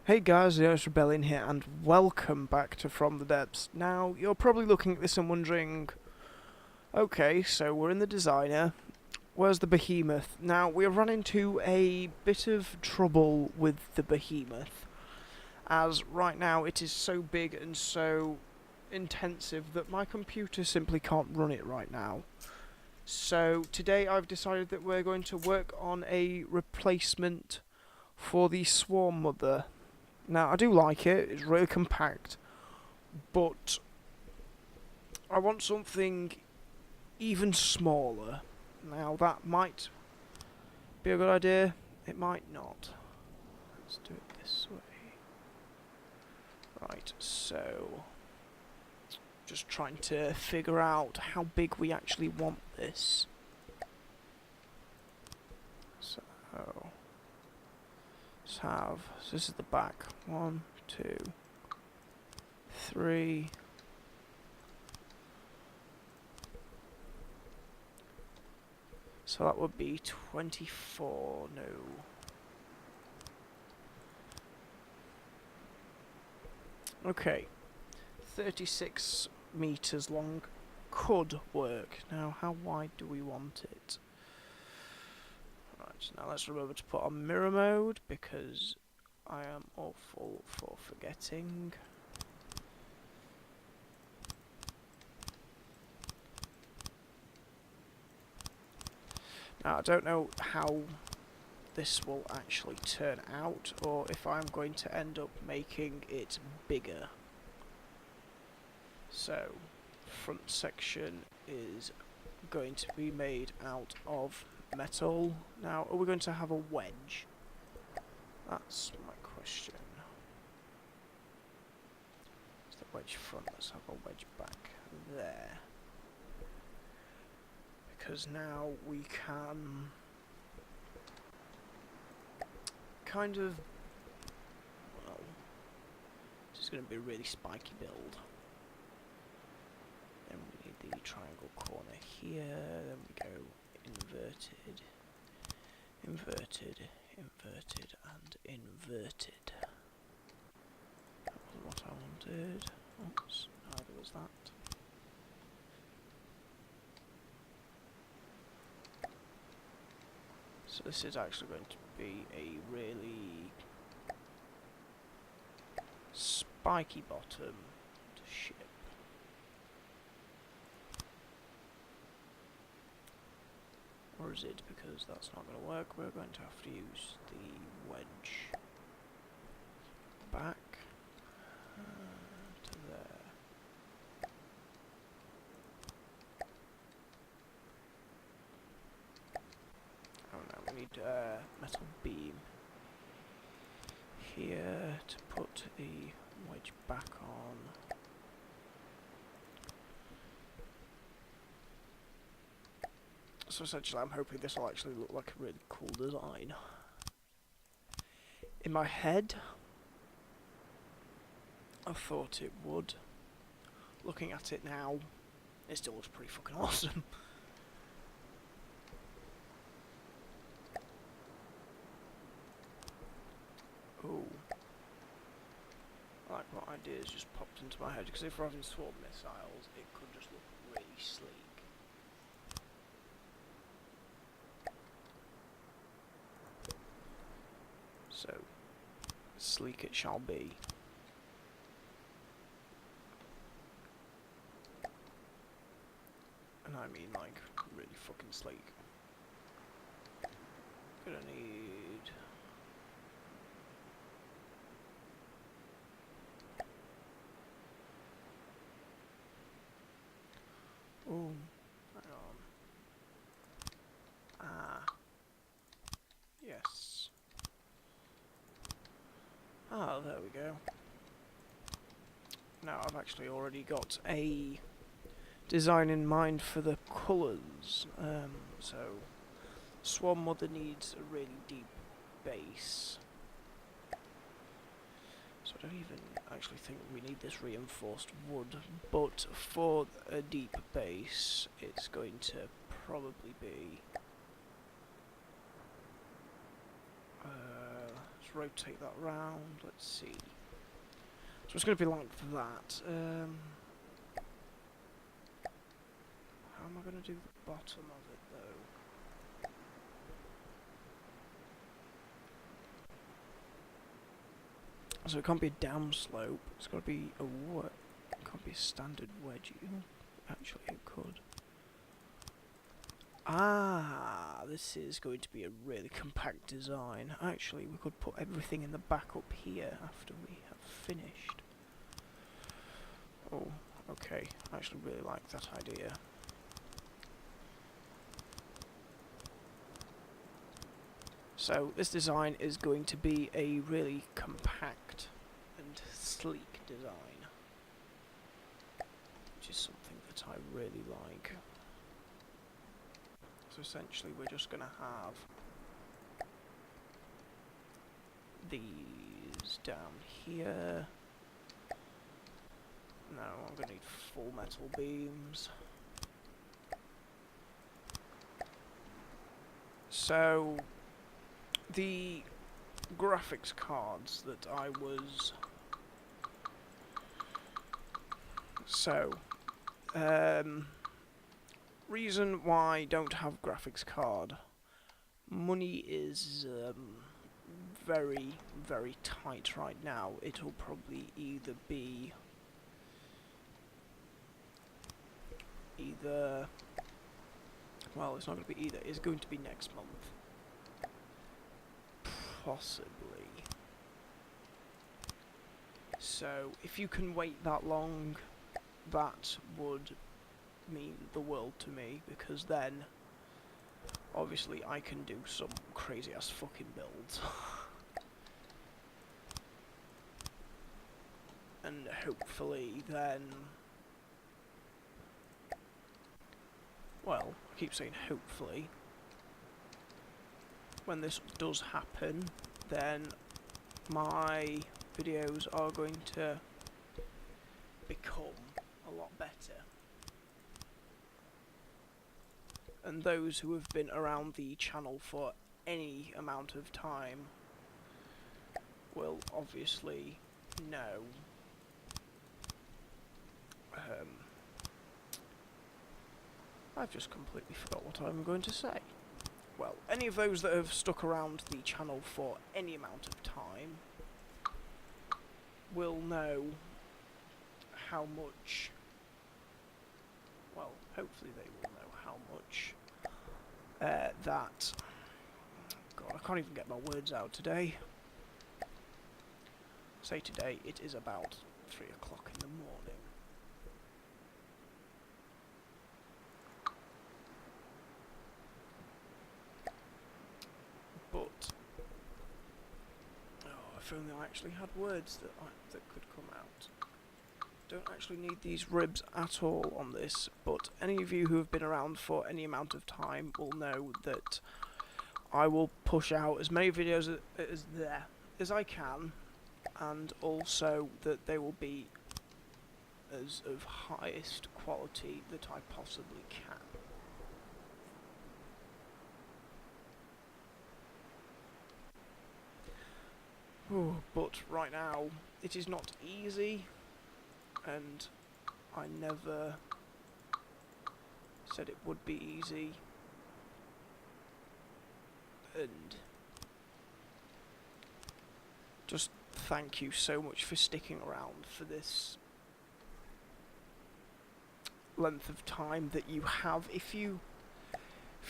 Hey guys, the Earth Rebellion here, and welcome back to From the Depths. Now, you're probably looking at this and wondering, okay, so we're in the designer, where's the behemoth? Now, we're running into a bit of trouble with the behemoth, as right now it is so big and so intensive that my computer simply can't run it right now. So, today I've decided that we're going to work on a replacement for the Swarm Mother. Now, I do like it, it's really compact, but I want something even smaller. Now, that might be a good idea, it might not. Let's do it this way. Right, so, just trying to figure out how big we actually want this. So, so this is the back. 1, 2, 3. So that would be 24, no. Okay, 36 meters long could work. Now, how wide do we want it? Right, now let's remember to put on mirror mode because I am awful for forgetting. Now, I don't know how this will actually turn out, or if I'm going to end up making it bigger. So, front section is going to be made out of metal. Now, are we going to have a wedge? That's my question. Is the wedge front? Let's have a wedge back there. Because now we can kind of, well, this is going to be a really spiky build. Then we need the triangle corner here, then we go inverted, inverted, inverted, and inverted. That wasn't what I wanted. Oops, neither was that. So this is actually going to be a really spiky bottom to ship. Or is it? Because that's not going to work. We're going to have to use the wedge back to there. Oh no, we need a metal beam here to put the wedge back on. So essentially I'm hoping this will actually look like a really cool design. In my head, I thought it would. Looking at it now, it still looks pretty fucking awesome. Ooh. I like what ideas just popped into my head, because if we're having swarm missiles, it could just look really sleek. So, sleek it shall be. And I mean like, really fucking sleek. Gonna need... Ooh, hang on. Ah. Yes. Ah, there we go. Now I've actually already got a design in mind for the colours. So, Swarm Mother needs a really deep base. So I don't even actually think we need this reinforced wood, but for a deep base, it's going to probably be... let's Let's rotate that round. Let's see. So it's going to be like that. How am I going to do the bottom of it though? So it can't be a down slope. It's got to be a what? It can't be a standard wedge. Actually, it could. Ah, this is going to be a really compact design. Actually, we could put everything in the back up here after we have finished. Oh, okay. I actually really like that idea. So, this design is going to be a really compact and sleek design, which is something that I really like. So essentially we're just going to have these down here. No, I'm going to need full metal beams. So the graphics cards that I was... reason why I don't have graphics card. Money is very, very tight right now. It'll probably either be... Well, it's not going to be either. It's going to be next month. Possibly. So, if you can wait that long, that would mean the world to me, because then obviously I can do some crazy ass fucking builds. And hopefully then, well, I keep saying hopefully, when this does happen, then my videos are going to become a lot better. And those who have been around the channel for any amount of time will obviously know. I've just completely forgot what I'm going to say. Well, any of those that have stuck around the channel for any amount of time will know how much... Well, hopefully they will know how much that... God, I can't even get my words out today. Say today, it is about 3 o'clock in the morning. But... oh, if only I actually had words that could come out. Don't actually need these ribs at all on this, but any of you who have been around for any amount of time will know that I will push out as many videos as I can, and also that they will be as of highest quality that I possibly can. Ooh, but right now it is not easy, and I never said it would be easy, and just thank you so much for sticking around for this length of time that you have. If you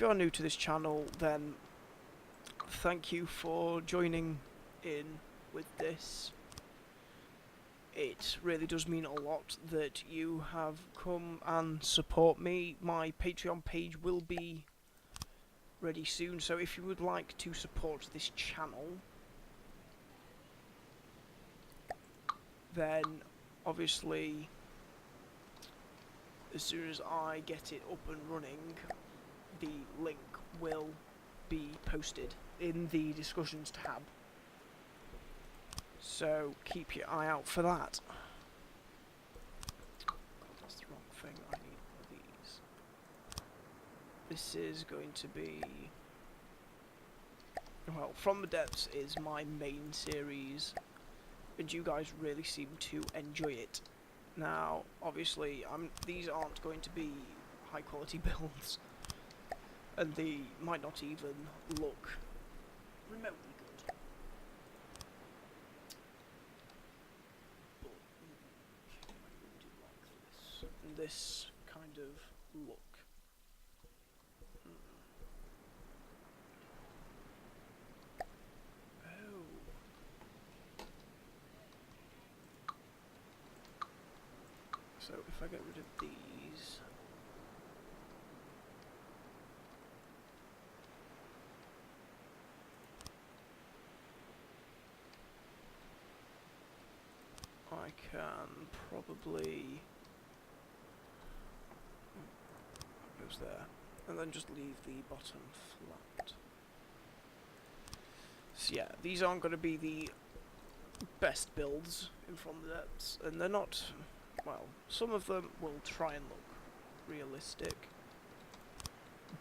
are new to this channel, then thank you for joining in with this. It really does mean a lot that you have come and support me. My Patreon page will be ready soon, so if you would like to support this channel, then obviously as soon as I get it up and running, the link will be posted in the discussions tab. So keep your eye out for that. God, that's the wrong thing. I need one of these. This is going to be well, From the Depths is my main series, and you guys really seem to enjoy it. Now, obviously, these aren't going to be high quality builds, and they might not even look remotely good. But I do like this kind of look. Oh. So if I get rid of these, I can probably that goes there, and then just leave the bottom flat. So yeah, these aren't going to be the best builds in From the Depths, and they're not, well, some of them will try and look realistic,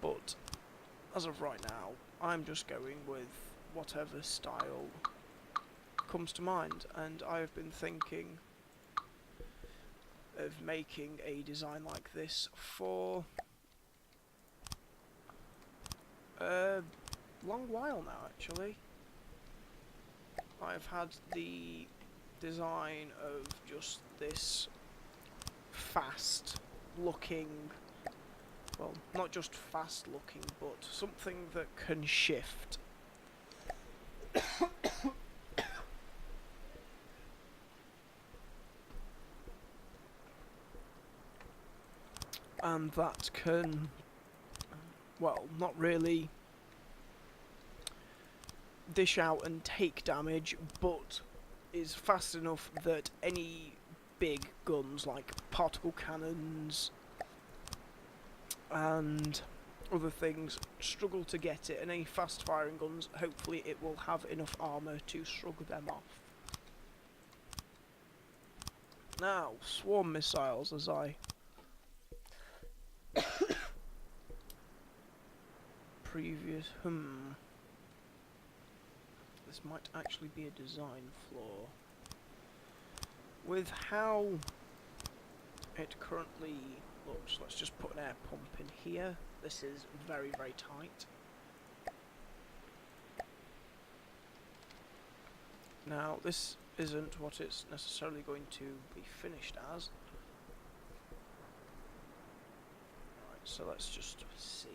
but as of right now, I'm just going with whatever style comes to mind, and I have been thinking of making a design like this for a long while now, actually. I've had the design of just this fast looking, well, not just fast looking, but something that can shift. And that can, well, not really dish out and take damage, but is fast enough that any big guns like particle cannons and other things struggle to get it, and any fast firing guns, hopefully it will have enough armour to shrug them off. Now, swarm missiles, as I previous this might actually be a design flaw. With how it currently looks, let's just put an air pump in here. This is very, very tight. Now, this isn't what it's necessarily going to be finished as. Right, so let's just see.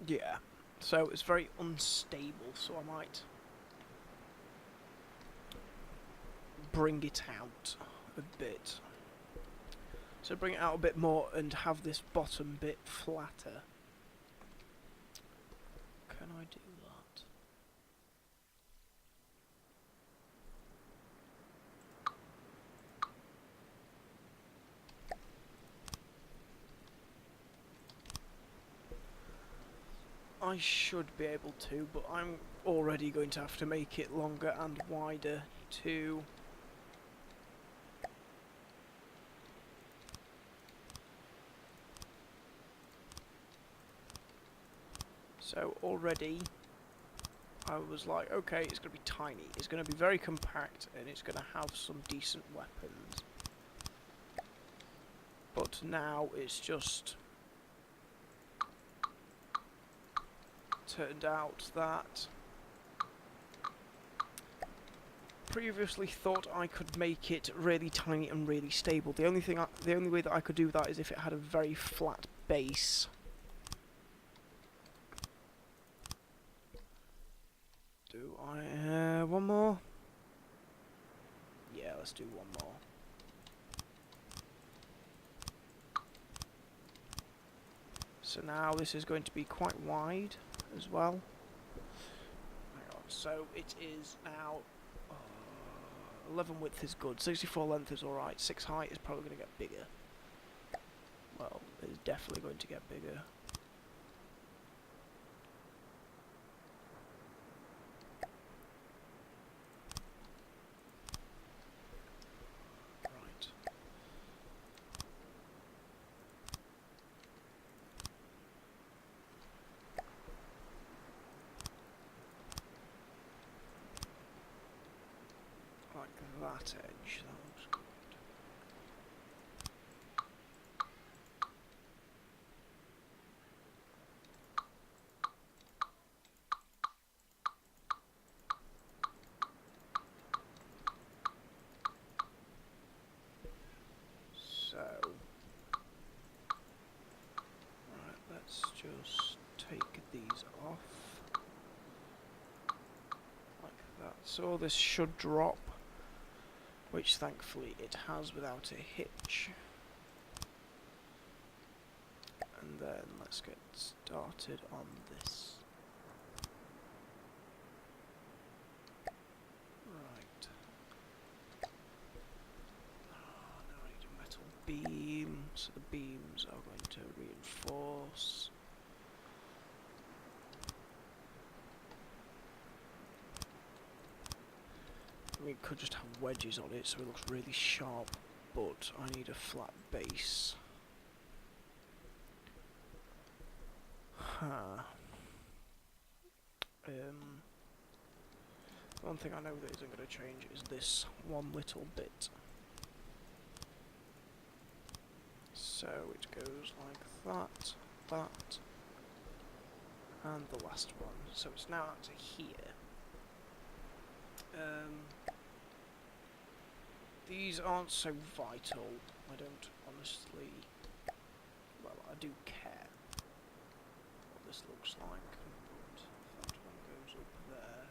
Yeah, so it's very unstable, so I might bring it out a bit. So bring it out a bit more and have this bottom bit flatter. Can I do that? I should be able to, but I'm already going to have to make it longer and wider to so already I was like, okay, it's going to be tiny, it's going to be very compact, and it's going to have some decent weapons. But now it's just turned out that previously thought I could make it really tiny and really stable. The only way that I could do that is if it had a very flat base. Do I one more? Yeah, let's do one more. So now this is going to be quite wide as well. Hang on, so it is now 11 width is good, 64 length is alright, 6 height is probably going to get bigger. Well, it's definitely going to get bigger. Right. flat edge. That looks good. So, right, let's just take these off like that. So this should drop, which thankfully it has without a hitch. And then let's get started on this. Right. Now I need a metal beam, so the beams are going to reinforce. We could just have wedges on it so it looks really sharp, but I need a flat base. One thing I know that isn't going to change is this one little bit. So it goes like that, that, and the last one. So it's now up to here. These aren't so vital. I don't honestly... Well, I do care what this looks like. But that one goes up there.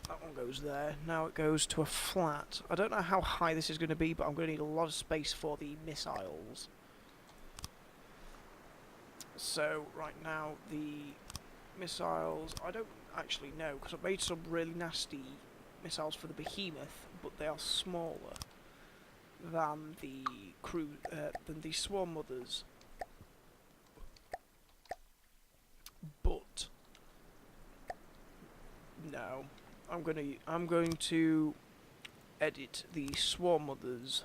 That one goes there. Now it goes to a flat. I don't know how high this is going to be, but I'm going to need a lot of space for the missiles. So, right now, the missiles... I don't actually know, because I've made some really nasty missiles for the Behemoth, but they are smaller than the than the Swarm Mothers. But no, I'm going to edit the Swarm Mothers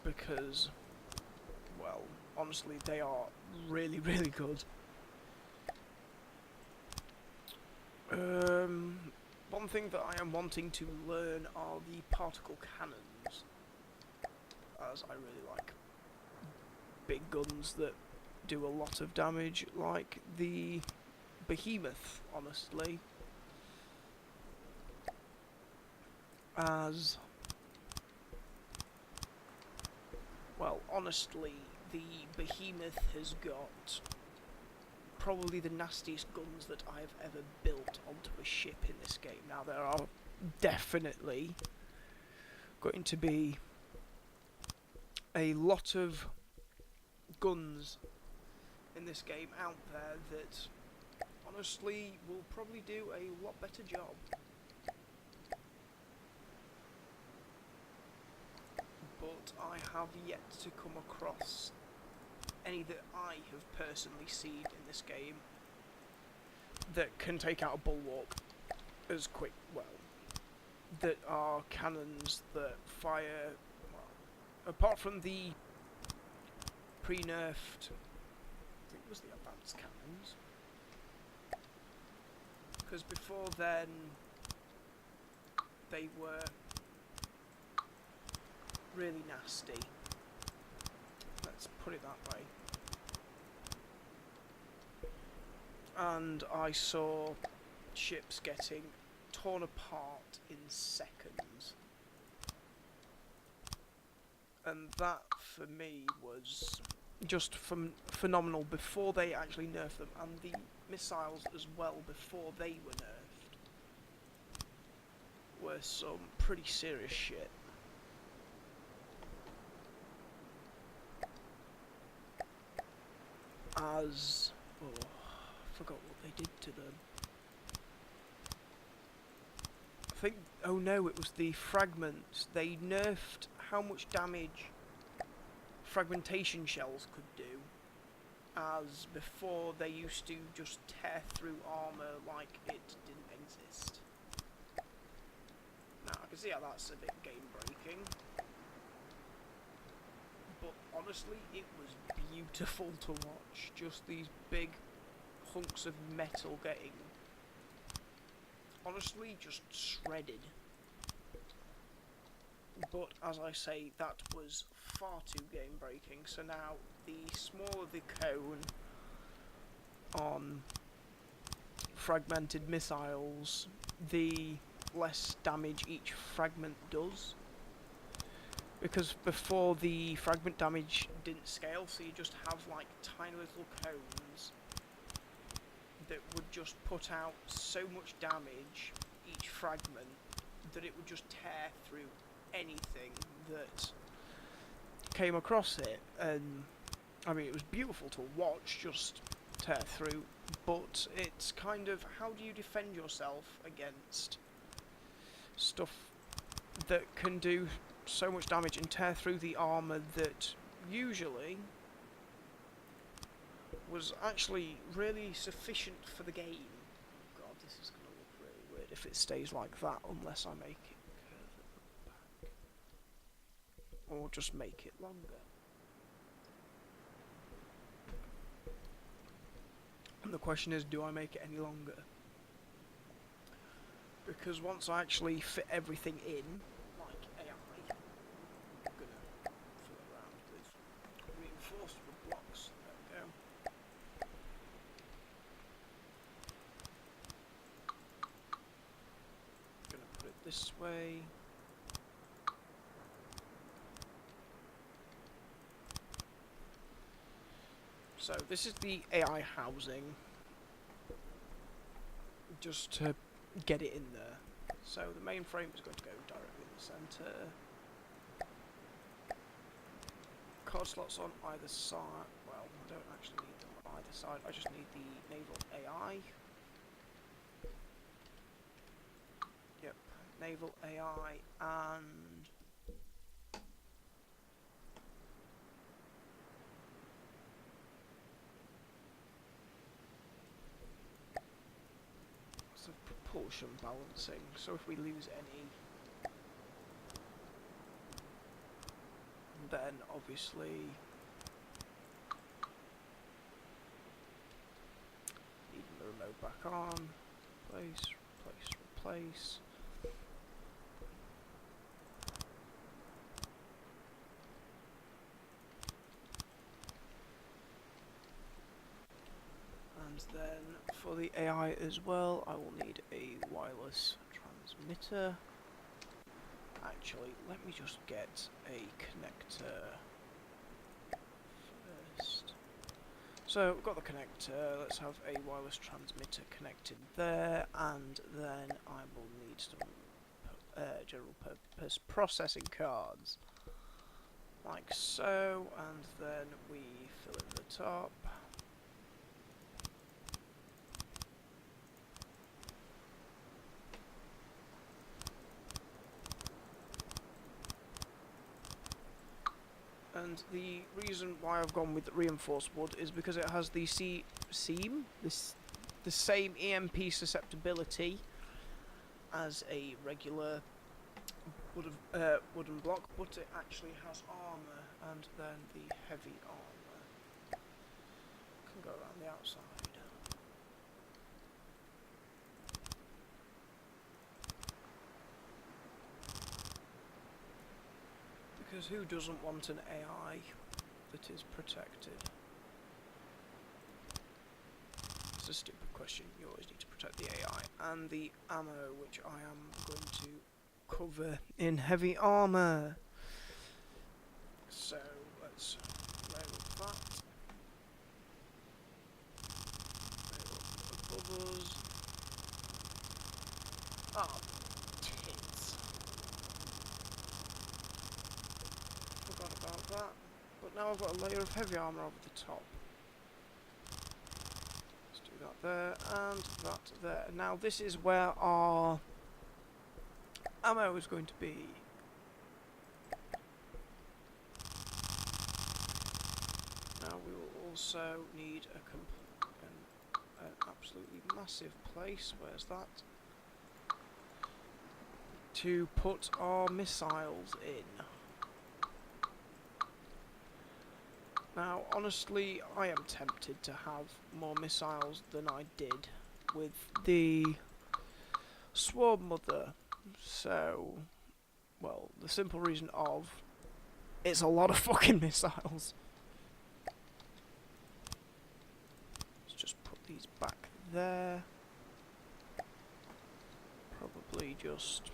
because, well, honestly, they are really, really good. One thing that I am wanting to learn are the particle cannons, as I really like big guns that do a lot of damage, like the Behemoth, honestly. As well, honestly, the Behemoth has got probably the nastiest guns that I have ever built onto a ship in this game. Now, there are definitely going to be a lot of guns in this game out there that honestly will probably do a lot better job. But I have yet to come across any that I have personally seen in this game that can take out a bulwark as quick, well, that are cannons that fire, well, apart from the pre-nerfed, I think it was the advanced cannons, because before then they were really nasty. Let's put it that way. And I saw ships getting torn apart in seconds. And that, for me, was just phenomenal before they actually nerfed them. And the missiles as well, before they were nerfed, were some pretty serious shit. As... oh, I forgot what they did to them. I think... oh no, it was the fragments. They nerfed how much damage fragmentation shells could do. As before, they used to just tear through armour like it didn't exist. Now, I can see how that's a bit game-breaking. But honestly, it was beautiful to watch. Just these big hunks of metal getting honestly just shredded. But as I say, that was far too game breaking. So now the smaller the cone on fragmented missiles, the less damage each fragment does. Because before, the fragment damage didn't scale, so you just have like tiny little cones that would just put out so much damage each fragment that it would just tear through anything that came across it. And I mean, it was beautiful to watch just tear through, but it's kind of, how do you defend yourself against stuff that can do so much damage and tear through the armour that usually was actually really sufficient for the game? God, this is going to look really weird if it stays like that, unless I make it curve it back. Or just make it longer. And the question is, do I make it any longer? Because once I actually fit everything in, like AI, I'm gonna fill it around with reinforced wood blocks. There we go. Gonna put it this way. So this is the AI housing, just to get it in there. So the main frame is going to go directly in the centre. Card slots on either side. Well, I don't actually need them on either side. I just need the naval AI. Yep, naval AI and propulsion balancing, so if we lose any, then obviously needing the remote back on, replace. And then for the AI as well, I will need a wireless transmitter. Actually, let me just get a connector first. So, we've got the connector, let's have a wireless transmitter connected there, and then I will need some general purpose processing cards. Like so, and then we fill in the top. And the reason why I've gone with reinforced wood is because it has the the same EMP susceptibility as a regular wooden block, but it actually has armour, and then the heavy armour can go around the outside. Because who doesn't want an AI that is protected? It's a stupid question. You always need to protect the AI. And the ammo, which I am going to cover in heavy armour. So, let's load that. Load up above us. Ah, tits. Forgot about that. But now I've got a layer of heavy armour over the top. Let's do that there, and that there. Now this is where our ammo is going to be. Now we will also need an absolutely massive place. Where's that? To put our missiles in. Now, honestly, I am tempted to have more missiles than I did with the Swarm Mother. So, well, the simple reason of it's a lot of fucking missiles. Let's just put these back there. Probably just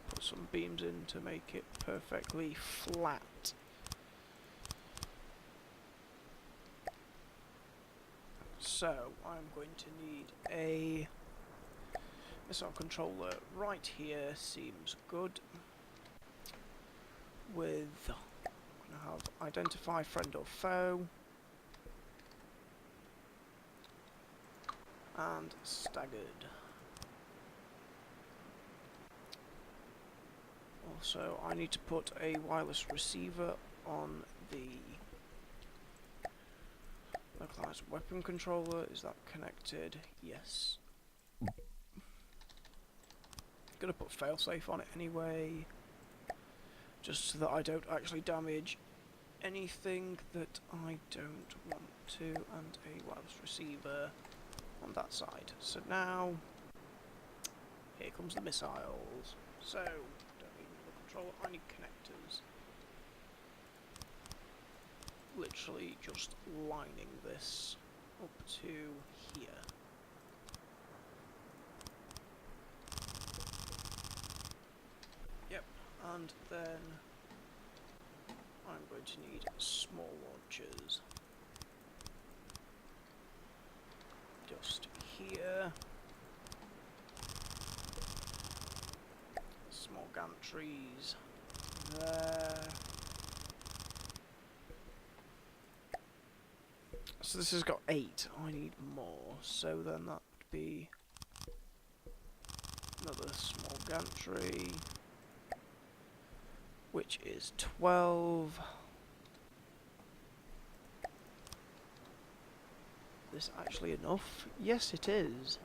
put some beams in to make it perfectly flat. So, I'm going to need a missile controller right here, seems good. With, I'm going to have identify friend or foe. And staggered. Also, I need to put a wireless receiver on the localized weapon controller. Is that connected? Yes. Gonna put failsafe on it anyway, just so that I don't actually damage anything that I don't want to, and a wireless receiver on that side. So now, here comes the missiles. So, don't need the controller, I need connectors. Literally just lining this up to here. Yep, and then I'm going to need small launchers. Just here. Small gantries there. So this has got 8. I need more. So then that would be another small gantry, which is 12. Is this actually enough? Yes, it is.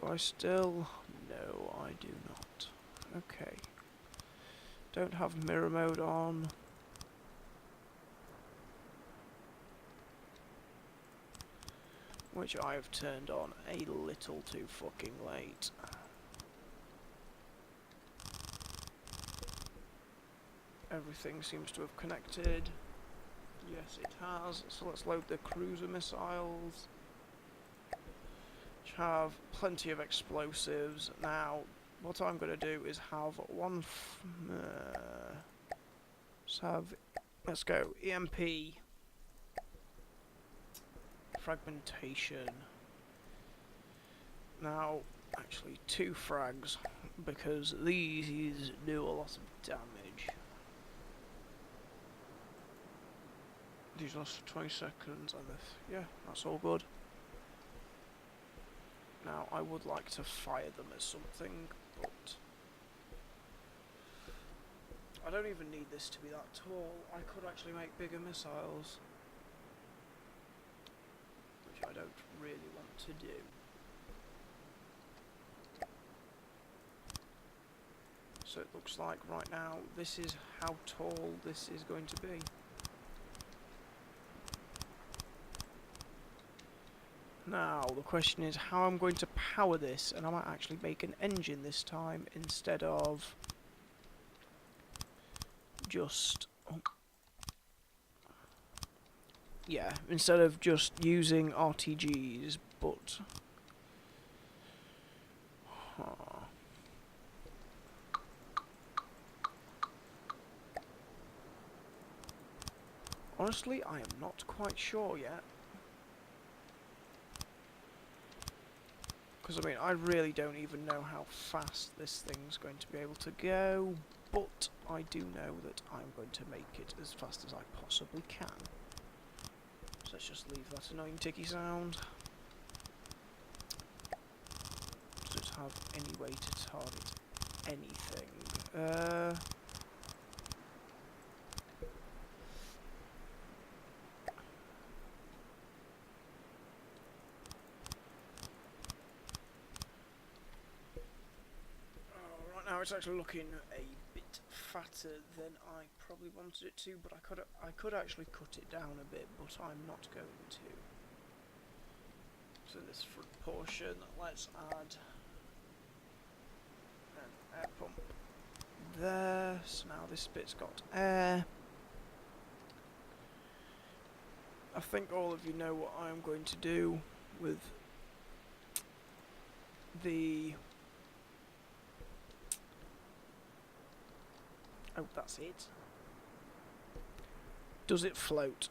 Do I still? No, I do not. Okay. Don't have mirror mode on. Which I've turned on a little too fucking late. Everything seems to have connected. Yes, it has. So let's load the cruiser missiles, which have plenty of explosives. Now, what I'm going to do is have one. Let's go EMP, fragmentation. Now, actually, 2 frags, because these do a lot of damage. These last for 20 seconds, and yeah, that's all good. Now, I would like to fire them as something, but I don't even need this to be that tall. I could actually make bigger missiles, which I don't really want to do. So it looks like right now, this is how tall this is going to be. Now, the question is how I'm going to power this, and I might actually make an engine this time instead of just... Oh. Yeah, instead of just using RTGs, but... Honestly, I am not quite sure yet. Because, I mean, I really don't even know how fast this thing's going to be able to go, but I do know that I'm going to make it as fast as I possibly can. So let's just leave that annoying ticky sound. Does it have any way to target anything? Right now it's actually looking a bit fatter than I probably wanted it to, but I could actually cut it down a bit, but I'm not going to. So this front portion, let's add an air pump there. So now this bit's got air. I think all of you know what I'm going to do with the... Oh, that's it. Does it float?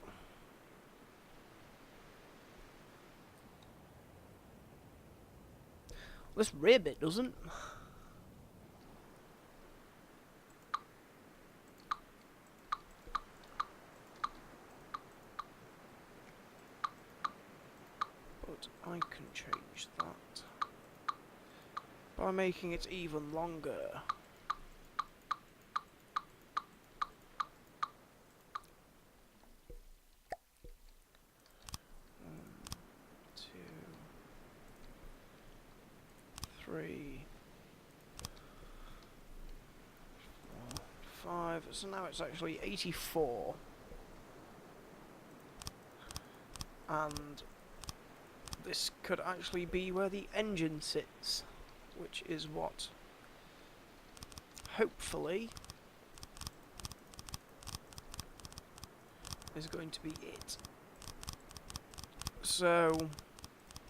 This rear bit doesn't. But I can change that by making it even longer. 3, 4, 5. So now it's actually 84. And this could actually be where the engine sits, which is what, hopefully, is going to be it. So,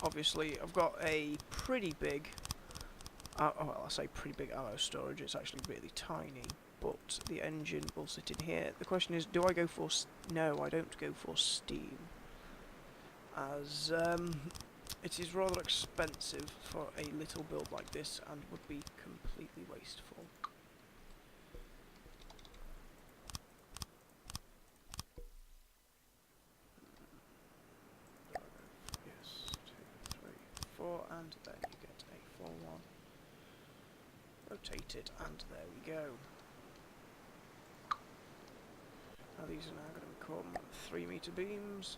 obviously, I've got a pretty big, well, I say pretty big ammo storage, it's actually really tiny, but the engine will sit in here. The question is, do I go for... No, I don't go for steam, as it is rather expensive for a little build like this and would be completely wasteful. Yes, 2, 3, 4, and then you get a 4-1. Rotate it, and there we go. Now these are now going to become 3-meter beams,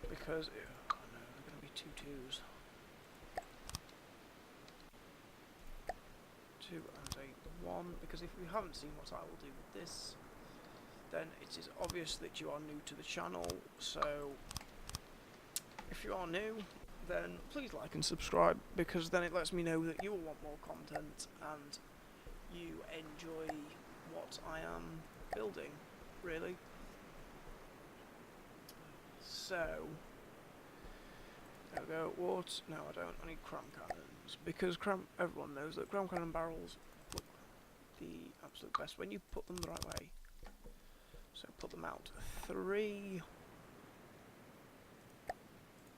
because oh no, they're going to be 2 2s. 2 and a 1, because if you haven't seen what I will do with this, then it is obvious that you are new to the channel. So if you are new, then please like and subscribe, because then it lets me know that you will want more content and you enjoy what I am building, really. So, there we go. What? No, I don't. I need cram cannons, because everyone knows that cram cannon barrels look the absolute best when you put them the right way. So put them out 3.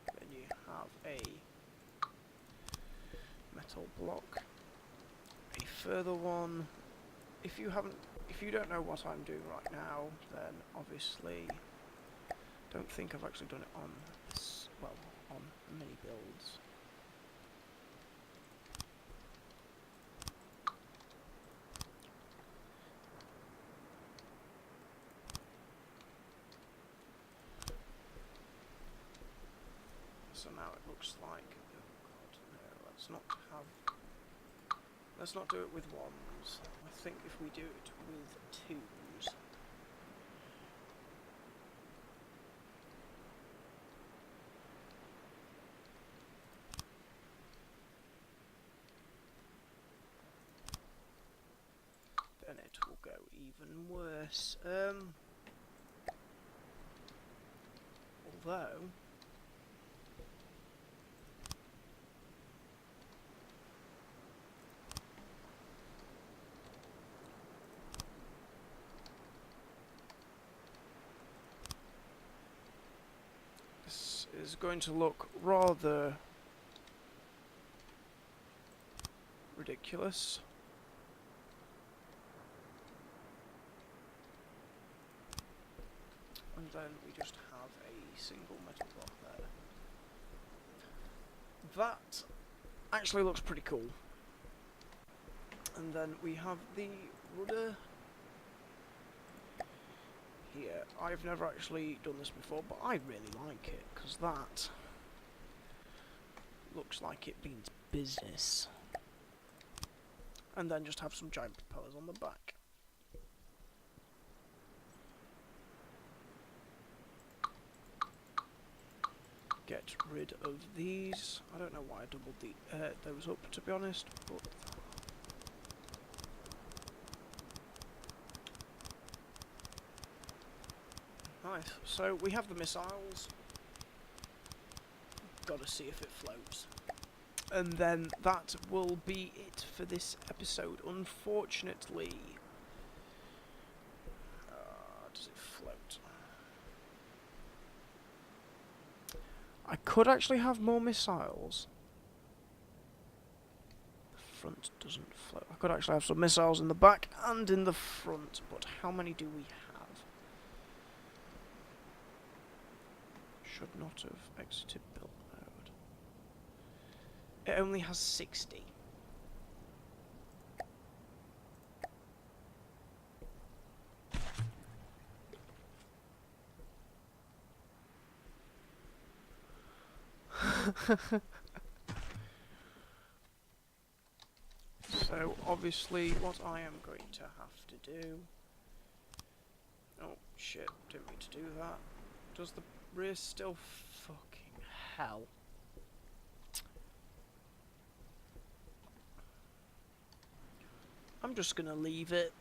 Then you have a metal block. A further one. If you don't know what I'm doing right now, then obviously don't think I've actually done it on this, well, on mini builds. So now it looks like, oh god, no, let's not do it with 1s. I think if we do it with 2s, then it will go even worse. Although this is going to look rather ridiculous. And then we just have a single metal block there. That actually looks pretty cool. And then we have the rudder here. I've never actually done this before, but I really like it, because that looks like it means business. and then just have some giant propellers on the back. Get rid of these. I don't know why I doubled those up, to be honest, but nice. So we have the missiles. Gotta see if it floats. And then that will be it for this episode, unfortunately. Does it float? I could actually have more missiles. The front doesn't float. I could actually have some missiles in the back and in the front, but how many do we have? Should not have exited build mode. It only has 60. So obviously what I am going to have to do... Oh shit, didn't mean to do that. Does the rear still... Fucking hell. I'm just gonna leave it.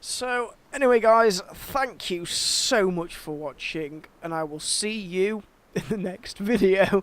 So, anyway guys, thank you so much for watching, and I will see you in the next video.